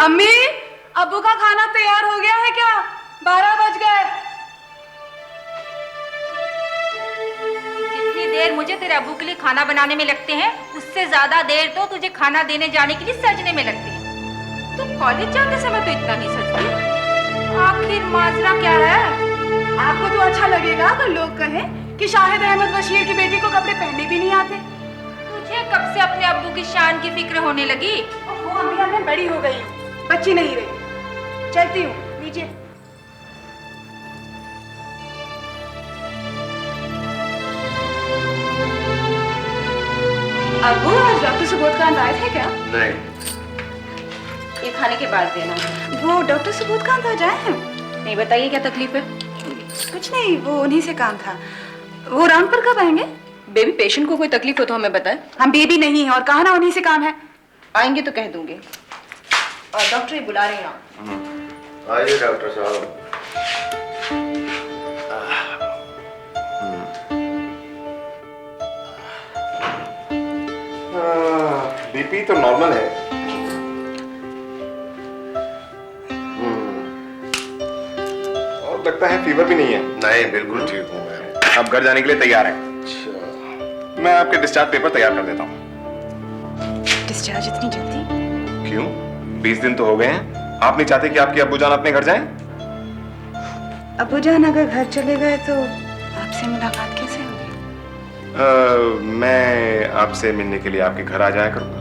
अम्मी, अब्बू का खाना तैयार हो गया है क्या? 12 बज गए। जितनी देर मुझे तेरे अब्बू के लिए खाना बनाने में लगते हैं, उससे ज्यादा देर तो तुझे खाना देने जाने के लिए सजने में लगती है। तुम कॉलेज जाते समय तो इतना नहीं सजती। आखिर माजरा क्या है? आपको तो अच्छा लगेगा अगर लोग कहें कि शाहिद अहमद बशीर की बेटी को कपड़े पहनने भी नहीं आते। तुझे कब से अपने अब्बू की शान की फिक्र होने लगी? वो अम्मी, मैं बड़ी हो गई हूँ, बच्ची नहीं रही। चलती हूँ नीचे। अब्बू, आज डॉक्टर सुबोधकांत आए थे क्या? नहीं। ये खाने के बाद देना। वो डॉक्टर सुबोधकांत आज आए हैं? नहीं, बताइए क्या तकलीफ है? कुछ नहीं, वो उन्हीं से काम था। वो राउंड पर कब आएंगे? बेबी, पेशेंट को कोई तकलीफ हो तो हमें बताए। हम बेबी नहीं है और कहा ना उन्हीं से काम है। आएंगे तो कह दूंगी। और डॉक्टर ही बुला रहे हैं। आइए डॉक्टर साहब। बीपी तो नॉर्मल है। और लगता है फीवर भी नहीं है। नहीं, बिल्कुल ठीक हूँ मैं। अब घर जाने के लिए तैयार है। अच्छा, मैं आपके डिस्चार्ज पेपर तैयार कर देता हूँ। डिस्चार्ज इतनी जल्दी? क्यों? 20 दिन तो हो गए हैं। आप नहीं चाहते कि आपकी अब्बूजान अपने घर जाएं? अब्बूजान अगर घर चले गए तो आपसे मुलाकात कैसे होगी? मैं आपसे मिलने के लिए आपके घर आ जाया करूंगा।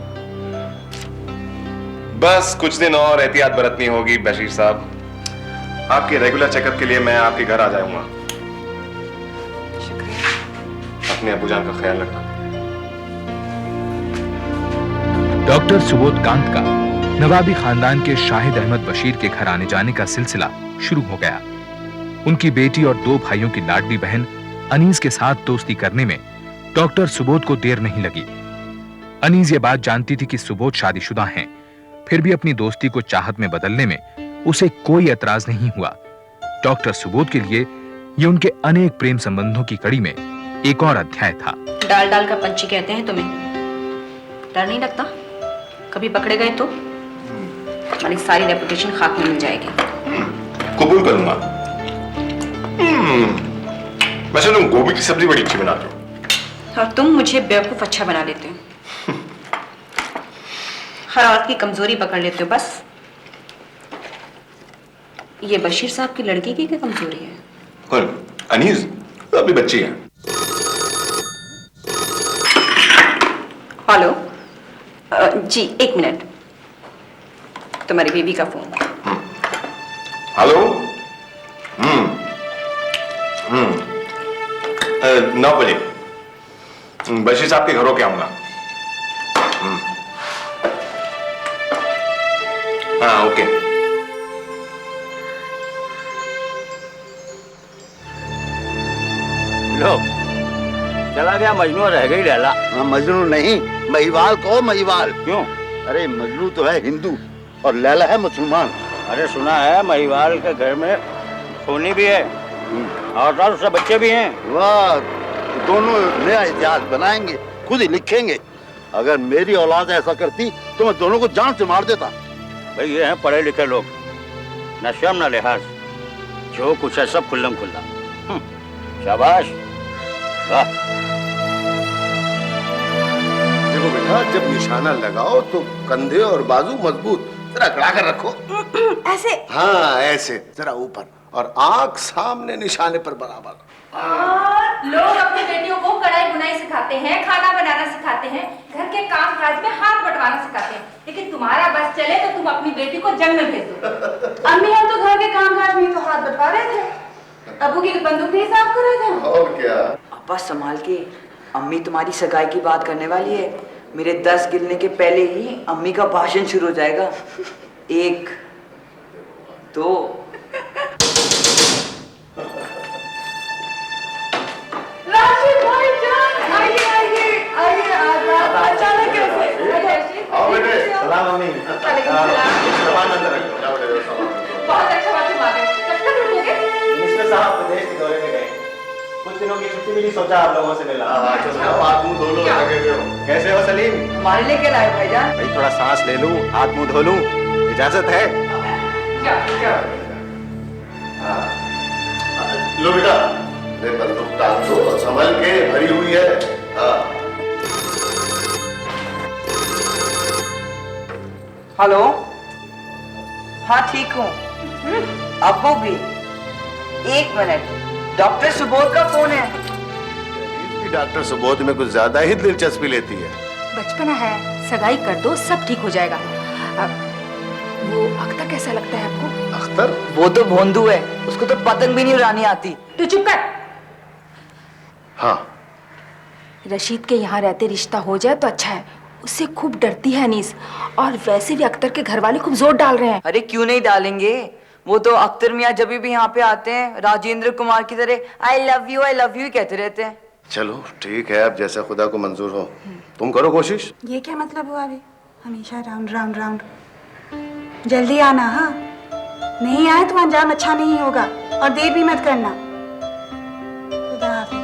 बस कुछ दिन और एहतियात बरतनी होगी बशीर साहब। आपके रेगुलर चेकअप के लिए मैं आपके घर आ जाऊंगा। शुक्रिया। अपने अब्बूजान का ख्याल रखना। डॉक्टर सुबोधकांत का नवाबी खानदान के शाहिद अहमद बशीर के घर आने जाने का सिलसिला शुरू हो गया। उनकी बेटी और 2 भाइयों की लाडली बहन अनीस के साथ दोस्ती करने में डॉक्टर सुबोध को देर नहीं लगी। अनीस ये बात जानती थी कि सुबोध शादीशुदा हैं, फिर भी अपनी दोस्ती को चाहत में बदलने में उसे कोई ऐतराज नहीं हुआ। डॉक्टर सुबोध के लिए ये उनके अनेक प्रेम संबंधों की कड़ी में एक और अध्याय था। डाल डाल का पंछी कहते हैं तुम्हें। डर नहीं लगता? कभी पकड़े गए तो हमारी सारी रेपुटेशन खाक में मिल जाएगी। कबूल करूंगा। वैसे तुम गोभी की सब्जी बड़ी अच्छी बनाते हो। और तुम मुझे बेवकूफ अच्छा बना लेते हो। हर औरत की कमजोरी पकड़ लेते हो बस। ये बशीर साहब की लड़की की क्या कमजोरी है? कौन? अनीस? अभी बच्ची है। हेलो। जी 1 मिनट, तुम्हारी बेबी का फोन। हेलो। 9 बजे बशीर साहब के घरों के आऊंगा। हाँ, ओके। लो, चला गया मजनू, रह गई लैला। मजनू नहीं, महिवाल कहो महिवाल। क्यों? अरे मजनू तो है हिंदू और लैला है मुसलमान। अरे सुना है महिवाल के घर में सोनी भी है और उससे बच्चे भी हैं। वाह, दोनों नया इतिहास बनाएंगे, खुद ही लिखेंगे। अगर मेरी औलाद ऐसा करती तो मैं दोनों को जान से मार देता। भाई ये हैं पढ़े लिखे लोग, न शर्म न लिहाज, जो कुछ है सब खुल्लम खुल्ला। शाबाश। वाह। देखो बेटा, जब निशाना लगाओ तो कंधे और बाजू मजबूत जरा अकड़ा कर रखो। ऐसे? हाँ, ऐसे जरा ऊपर, और आंख सामने निशाने पर बराबर। लोग अपनी बेटियों को कढ़ाई बुनाई सिखाते हैं, खाना बनाना सिखाते हैं, घर के काम काज में हाथ बंटवाना सिखाते हैं, लेकिन तुम्हारा बस चले तो तुम अपनी बेटी को जंग में भेज दो। अम्मी, हम तो घर के काम काज में तो हाथ बंटवा रहे थे, अब्बू की बंदूक नहीं साफ कर रहे थे। और क्या? अब्बा संभाल के, अम्मी तुम्हारी सगाई की बात करने वाली है। मेरे 10 गिनने के पहले ही अम्मी का भाषण शुरू हो जाएगा। 1 2। राशिद भाईजान, आइए आइए आइए। अचानक कैसे? आओ बेटे। सलाम अम्मी। सामान अंदर रखो। बहुत अच्छा बात तुम आ गए। कब तक रुकोगे? मिनिस्टर साहब प्रदेश के दौरे पे गए, कुछ दिनों की छुट्टी भी नहीं, सोचा आप लोगों से मिला। हाथ मुंह धो लो, लगे हुए हो। कैसे हो सलीम? हमारे लिए क्या लाए भाईजान? भाई थोड़ा सांस ले लूं, हाथ मुंह धो लूं। इजाजत है? लो बेटा, मेरे बंदूक टांग दो, संभल के, भरी हुई है। हेलो, हाँ ठीक हूँ। अब वो भी 1 मिनट, डॉक्टर सुबोध का फोन है। डॉक्टर सुबोध में कुछ ज्यादा ही दिलचस्पी लेती है। बचपना है, सगाई कर दो, सब ठीक हो जाएगा। वो अख्तर कैसा लगता है आपको? अख्तर? वो तो भोंदू है, उसको तो पतंग भी नहीं उड़ानी आती। तू चुप कर। हाँ। रशीद के यहाँ रहते रिश्ता हो जाए तो अच्छा है। उससे खूब डरती है अनीस, और वैसे भी अख्तर के घर वाले खूब जोर डाल रहे हैं। अरे क्यों नहीं डालेंगे, वो तो अख्तर मियाँ जब भी यहाँ पे आते हैं राजेंद्र कुमार की तरह आई लव यू कहते रहते हैं। चलो ठीक है, अब जैसा खुदा को मंजूर हो। तुम करो कोशिश। ये क्या मतलब हुआ अभी? हमेशा राउंड राउंड राउंड। जल्दी आना, हाँ? नहीं आए तो अंजाम अच्छा नहीं होगा, और देर भी मत करना। खुदा हाफिज।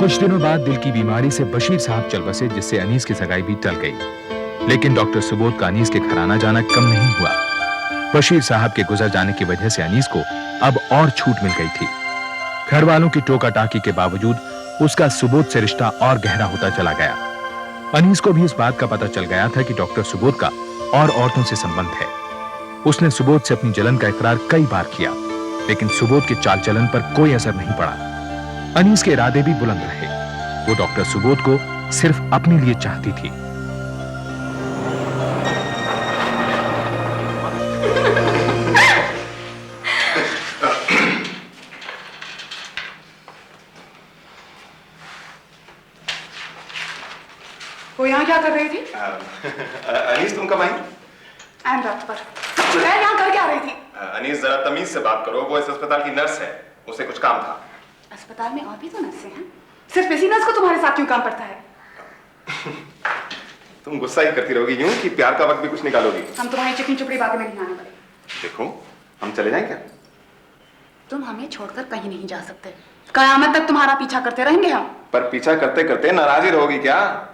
कुछ दिनों बाद दिल की बीमारी से बशीर साहब चल बसे, जिससे अनीस की सगाई भी टल गई। लेकिन डॉक्टर सुबोध का अनीस के घर आना जाना कम नहीं हुआ। बशीर साहब के गुजर जाने की वजह से अनीस को अब और छूट मिल गई थी। घर वालों की टोका टाकी के बावजूद उसका सुबोध से रिश्ता और गहरा होता चला गया। अनीस को भी इस बात का पता चल गया था कि डॉक्टर सुबोध का और औरतों से संबंध है। उसने सुबोध से अपनी जलन का इकरार कई बार किया, लेकिन सुबोध के चाल चलन पर कोई असर नहीं पड़ा। अनीस के इरादे भी बुलंद रहे। वो डॉक्टर सुबोध को सिर्फ अपने लिए चाहती थी। वो यहाँ क्या कर रही थी? अनीस तुम कब आई? एंड रात पर मैं यहाँ कर क्या रही थी? अनीस जरा तमीज से बात करो, वो इस अस्पताल की नर्स है, उसे कुछ काम था। अस्पताल में और भी तो नर्सें हैं, सिर्फ इसी नर्स को तुम्हारे साथ क्यों काम पड़ता है? तुम गुस्सा ही करती रहोगी यूं कि प्यार का वक्त भी कुछ निकालोगी। हम तुम्हारी चिकनी चुपड़ी बातें में नहीं आने वाले। देखो, हम चले जाएं क्या? तुम हमें छोड़कर कहीं नहीं जा सकते। कयामत तक तुम्हारा पीछा करते रहेंगे हम। पर पीछा करते करते नाराज ही रहोगी क्या?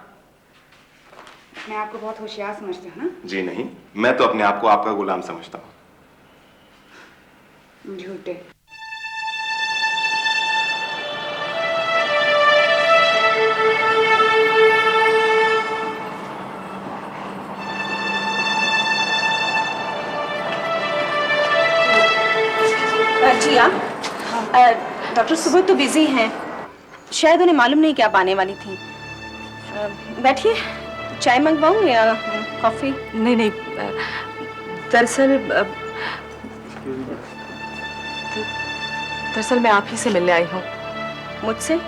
मैं आपको बहुत होशियार समझती हूँ ना? जी नहीं, मैं तो अपने आप को आपका गुलाम समझता हूँ। झूठे। जी हाँ, डॉक्टर सुबोध तो बिजी हैं, शायद उन्हें मालूम नहीं कि आप आने वाली थी। बैठिए, चाय मंगवाऊं या कॉफी? नहीं नहीं, दरअसल मैं आप ही से मिलने आई हूँ। मुझसे?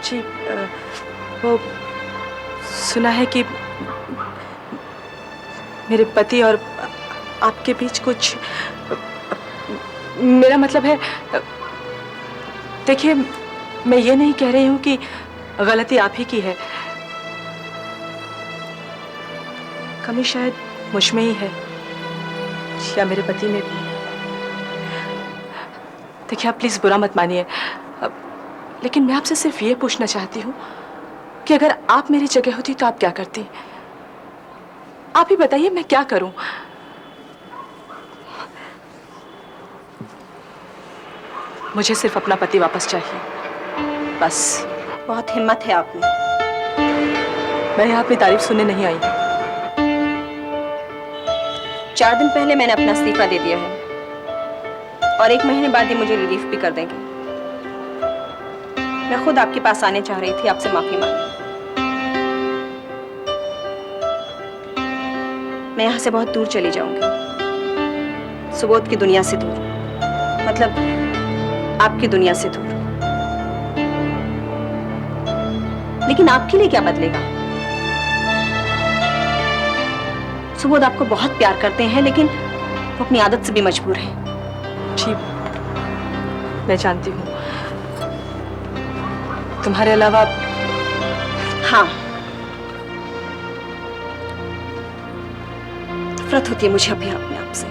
जी, वो सुना है कि मेरे पति और आपके बीच कुछ, मेरा मतलब है, देखिए मैं ये नहीं कह रही हूँ कि गलती आप ही की है, कमी शायद मुझ में ही है या मेरे पति में भी। देखिए आप प्लीज बुरा मत मानिए, लेकिन मैं आपसे सिर्फ ये पूछना चाहती हूँ कि अगर आप मेरी जगह होती तो आप क्या करती? आप ही बताइए, मैं क्या करूं? मुझे सिर्फ अपना पति वापस चाहिए, बस। बहुत हिम्मत है आप में। मैं यहाँ अपनी तारीफ सुनने नहीं आई। 4 दिन पहले मैंने अपना इस्तीफा दे दिया है और 1 महीने बाद ही मुझे रिलीफ भी कर देंगे। मैं खुद आपके पास आने चाह रही थी, आपसे माफी मांगने। मैं यहाँ से बहुत दूर चली जाऊंगी, सुबोध की दुनिया से दूर, मतलब आपकी दुनिया से दूर। लेकिन आपके लिए क्या बदलेगा? सुबोध आपको बहुत प्यार करते हैं, लेकिन वो अपनी आदत से भी मजबूर हैं। जी, मैं जानती हूँ। तुम्हारे अलावा? हाँ, नफरत होती है मुझे अभी अपने आप से।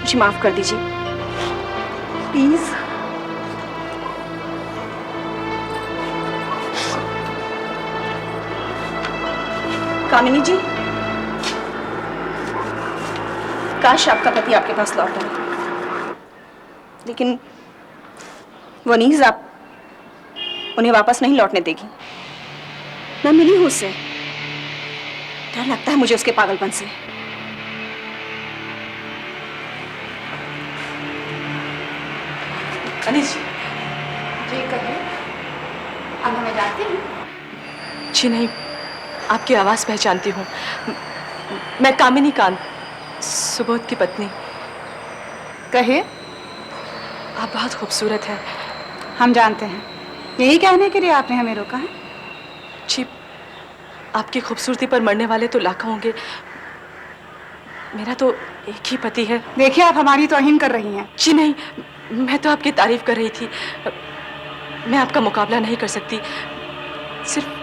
मुझे माफ कर दीजिए, प्लीज। कामिनी जी, काश आपका पति आपके पास लौट आए, लेकिन वो अनीस आप उन्हें वापस नहीं लौटने देगी। मैं मिली हूं उससे, डर लगता है मुझे उसके पागलपन से। अनीस जी। जी कहिए, अब हमें जानती हैं? जी नहीं, आपकी आवाज पहचानती हूँ। मैं कामिनी कांत, सुबोध की पत्नी। कहिए। आप बहुत खूबसूरत हैं। हम जानते हैं, यही कहने के लिए आपने हमें रोका है? जी, आपकी खूबसूरती पर मरने वाले तो लाखों होंगे, मेरा तो एक ही पति है। देखिए, आप हमारी तौहीन कर रही हैं। जी नहीं, मैं तो आपकी तारीफ कर रही थी। मैं आपका मुकाबला नहीं कर सकती, सिर्फ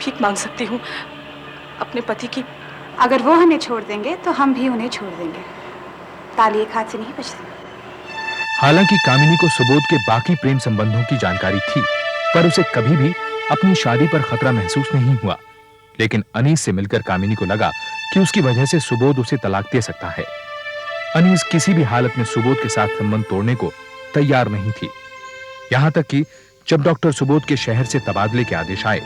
भीख मांग सकती हूँ अपने पति की। अगर वो हमें छोड़ देंगे तो हम भी उन्हें छोड़ देंगे। ताली एक हाथ से नहीं बजती। हालांकि कामिनी को सुबोध के बाकी प्रेम संबंधों की जानकारी थी, पर उसे कभी भी अपनी शादी पर खतरा महसूस नहीं हुआ। लेकिन अनीस से मिलकर कामिनी को लगा कि उसकी वजह से सुबोध उसे तलाक दे सकता है। अनीस किसी भी हालत में सुबोध के साथ संबंध तोड़ने को तैयार नहीं थी। यहां तक कि जब डॉक्टर सुबोध के शहर से तबादले के आदेश आए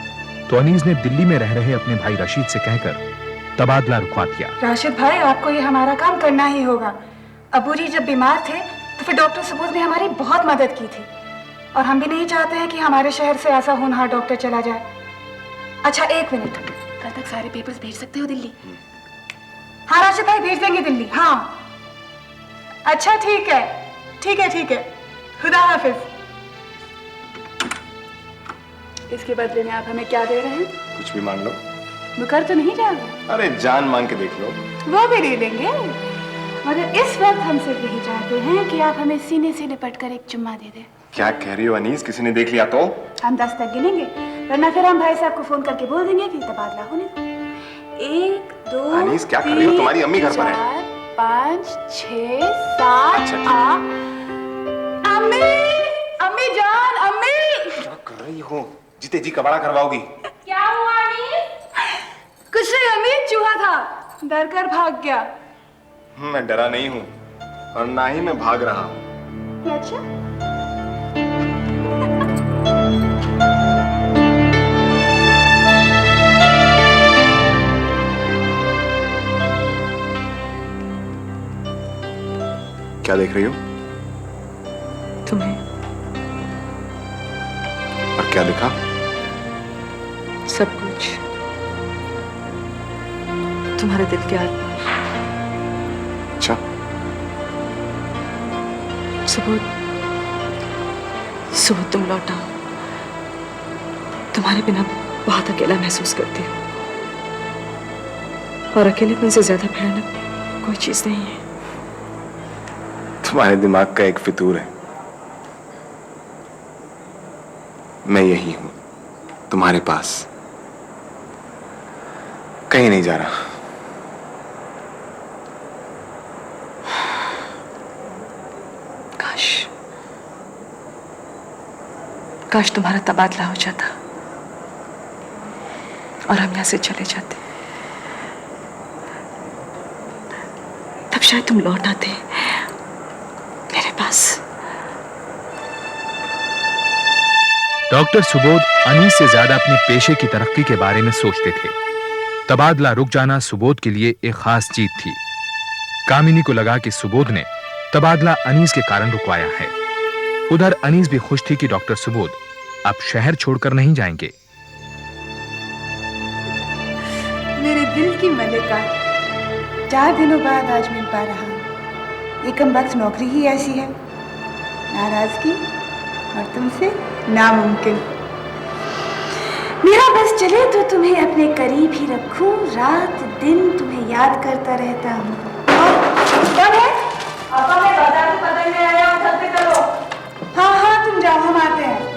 तो अनीस ने दिल्ली में रह रहे अपने भाई रशीद से कहकर तबादला रुकवा दिया। राशिद भाई, आपको ये हमारा काम करना ही होगा। अबू जी जब बीमार थे तो फिर डॉक्टर सुबोध ने हमारी बहुत मदद की थी, और हम भी नहीं चाहते हैं कि हमारे शहर से ऐसा होनहार डॉक्टर चला जाए। अच्छा, एक मिनट, कल तक सारे पेपर्स भेज सकते हो दिल्ली? हाँ राशिद भाई, भेज देंगे दिल्ली। हाँ अच्छा, ठीक है ठीक है ठीक है, खुदा हाफिज। इसके बदले में आप हमें क्या दे रहे हैं? कुछ भी मांग लो। मुकर तो नहीं जाओगे? अरे जान मांग के देख लो। वो भी दे देंगे, मगर इस वक्त हम सिर्फ यही चाहते हैं कि आप हमें सीने से लिपट कर एक चुम्मा दे दें। क्या कह रही हो अनीस? किसी ने देख लिया तो? हम 10 तक गिनेंगे, वरना फिर हम भाई साहब को फोन करके बोल देंगे कि तबादला होने दो। 1 2 अनीस क्या कर रही हो? तुम्हारी अम्मी घर पर है। 4 5 6 7 8। अम्मी, अम्मी जान, अम्मी। क्या कर रही हो? जीते जी कबाड़ा करवाओगी? क्या हुआ अनीस? कुछ नहीं अम्मी, चूहा था, डर कर भाग गया। मैं डरा नहीं हूँ और ना ही मैं भाग रहा हूँ। अच्छा, क्या देख रही हो? तुम्हें। और क्या देखा? सब कुछ, तुम्हारे दिल के आत्मा। अच्छा, सुबोध, सुबोध तुम लौटा। तुम्हारे बिना बहुत अकेला महसूस करती हूँ, और अकेलेपन से ज्यादा भयानक कोई चीज नहीं है। तुम्हारे दिमाग का एक फितूर है। मैं यही हूं, तुम्हारे पास, कहीं नहीं जा रहा। काश तुम्हारा तबादला हो जाता और हम यहां से चले जाते, तब शायद तुम लौट आते मेरे पास। डॉक्टर सुबोध अनीस से ज्यादा अपने पेशे की तरक्की के बारे में सोचते थे। तबादला रुक जाना सुबोध के लिए एक खास जीत थी। कामिनी को लगा कि सुबोध ने तबादला अनीस के कारण रुकवाया है। उधर अनीस भी खुश थी कि डॉक्टर सुबोध अब शहर छोड़कर नहीं जाएंगे। मेरे दिल की मलिका, 4 दिनों बाद आज मिल पा रहा हूँ। ये कमबख्त नौकरी ही ऐसी है, नाराजगी और तुमसे नामुमकिन। मेरा बस चले तो तुम्हें अपने करीब ही रखूं, रात दिन तुम्हें याद करता रहता हूँ। कौन है? पापा, मैं बाजार से पतंग ले आया हूँ, घर पे करो। हाँ हाँ, तुम जाओ, हम आते हैं।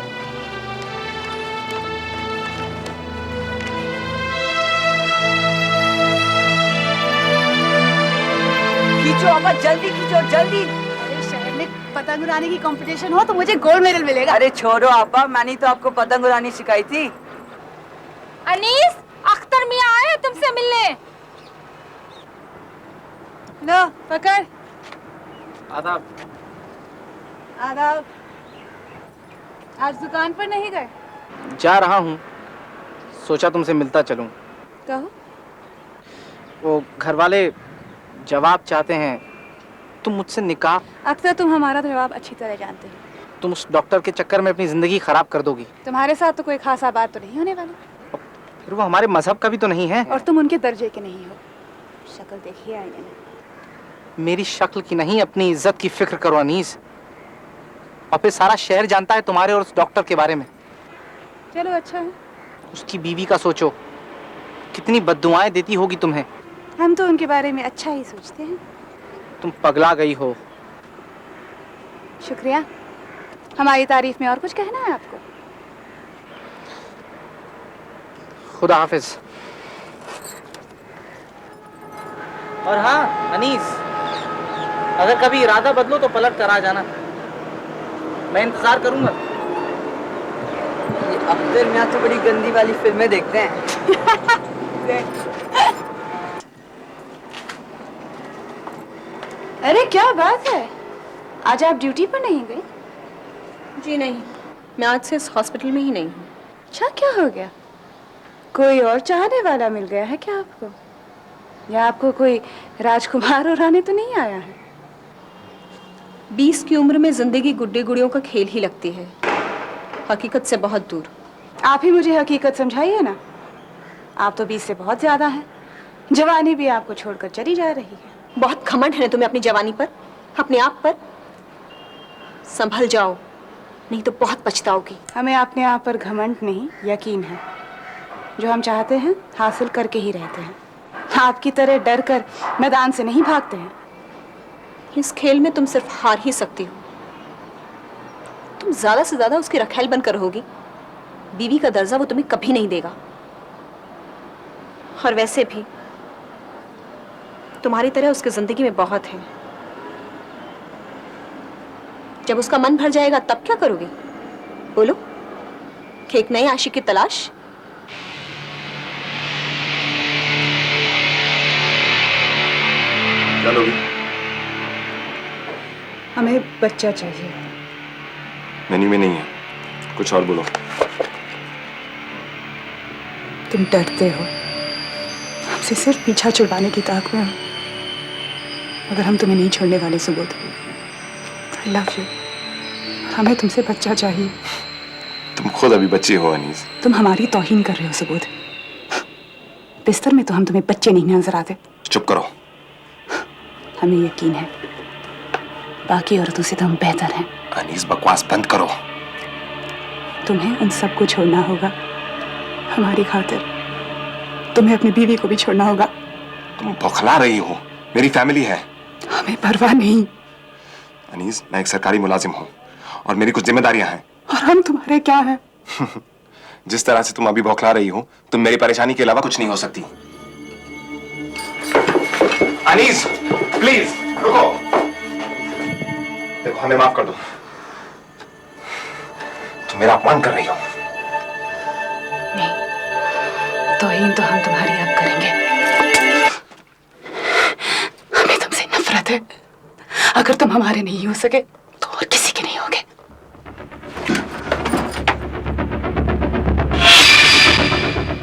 खींचो पापा, जल्दी खींचो, जल्दी। अरे शहर में पतंग उड़ाने की कंपटीशन हो तो मुझे गोल्ड मेडल मिलेगा। अरे छोड़ो आपा, मैंने तो आपको पतंग उड़ानी सिखाई थी। अनीस, अख्तर मियां तुमसे मिलने। लो पकड़। आदाब। आदाब। आज दुकान पर नहीं गए? जा रहा हूँ, सोचा तुमसे मिलता चलूं। कहो। वो घर वाले जवाब चाहते हैं, तुम मुझसे निकाह। अक्सर तुम हमारा जवाब अच्छी तरह जानते हो। तुम उस डॉक्टर के चक्कर में अपनी जिंदगी खराब कर दोगी। तुम्हारे साथ तो कोई खासा बात तो नहीं होने वाली। फिर वो हमारे मजहब का भी तो नहीं है। और तुम उनके दर्जे के नहीं हो। शक्ल देखिए आईने में। मेरी शक्ल की नहीं, अपनी इज्जत की फिक्र करो अनीस। और फिर सारा शहर जानता है तुम्हारे और उस डॉक्टर के बारे में। चलो अच्छा है। उसकी बीवी का सोचो, कितनी बद्दुआएं देती होगी तुम्हें। हम तो उनके बारे में अच्छा ही सोचते हैं। तुम पगला गई हो। शुक्रिया। हमारी तारीफ में और कुछ कहना है आपको? खुदा हाफिज। और हाँ अनीस, अगर कभी इरादा बदलो तो पलट कर आ जाना, मैं इंतजार करूंगा। ये अख्तर मियां तो बड़ी गंदी वाली फिल्में देखते हैं। अरे क्या बात है, आज आप ड्यूटी पर नहीं गए? जी नहीं, मैं आज से इस हॉस्पिटल में ही नहीं हूँ। अच्छा, क्या हो गया? कोई और चाहने वाला मिल गया है क्या आपको? या आपको कोई राजकुमार उड़ाने तो नहीं आया है? 20 की उम्र में जिंदगी गुड्डे गुड़ियों का खेल ही लगती है, हकीकत से बहुत दूर। आप ही मुझे हकीकत समझाइए ना। आप तो 20 से बहुत ज्यादा हैं। जवानी भी आपको छोड़कर चली जा रही है। बहुत घमंड है तुम्हें अपनी जवानी पर, अपने आप पर। संभल जाओ, नहीं तो बहुत पछताओगी। हमें अपने आप पर घमंड नहीं, यकीन है। जो हम चाहते हैं हासिल करके ही रहते हैं। आपकी तरह डर कर मैदान से नहीं भागते हैं। इस खेल में तुम सिर्फ हार ही सकती हो। तुम ज्यादा से ज्यादा उसकी रखैल बनकर रहोगी। बीवी का दर्जा वो तुम्हें कभी नहीं देगा। और वैसे भी तुम्हारी तरह उसकी जिंदगी में बहुत है। जब उसका मन भर जाएगा तब क्या करोगे? बोलो, कि एक नए आशिक की तलाश? चलो भी। हमें बच्चा चाहिए। मेन्यू में नहीं है, कुछ और बोलो। तुम डरते हो, हमसे सिर्फ पीछा छुड़वाने की ताक में हो। मगर हम तुम्हें नहीं छोड़ने वाले सुबोध। I love you. हमें तुमसे बच्चा चाहिए। तुम खुद अभी बच्ची हो अनीस। तुम हमारी तौहीन कर रहे हो सुबोध। बिस्तर में तो हम तुम्हें बच्चे नहीं नजर आते। चुप करो। हमें यकीन है बाकी औरतों से तो हम बेहतर हैं। अनीस, बकवास बंद करो। तुम्हें उन सबको छोड़ना होगा हमारी खातिर। तुम्हें अपनी बीवी को भी छोड़ना होगा। तुम बौखला रही हो, मेरी फैमिली है। हमें परवाह नहीं। अनीस, मैं एक सरकारी मुलाजिम हूँ और मेरी कुछ जिम्मेदारियां हैं। और हम तुम्हारे क्या हैं? जिस तरह से तुम अभी बौखला रही हो, तुम मेरी परेशानी के अलावा कुछ नहीं हो सकती। अनीस, प्लीज रुको। देखो, हमें माफ कर दो। तुम मेरा अपमान कर रही हो। नहीं, तौहीन तो हम तुम्हारी अब करेंगे। हमें तुमसे नफरत है। अगर तुम हमारे नहीं हो सके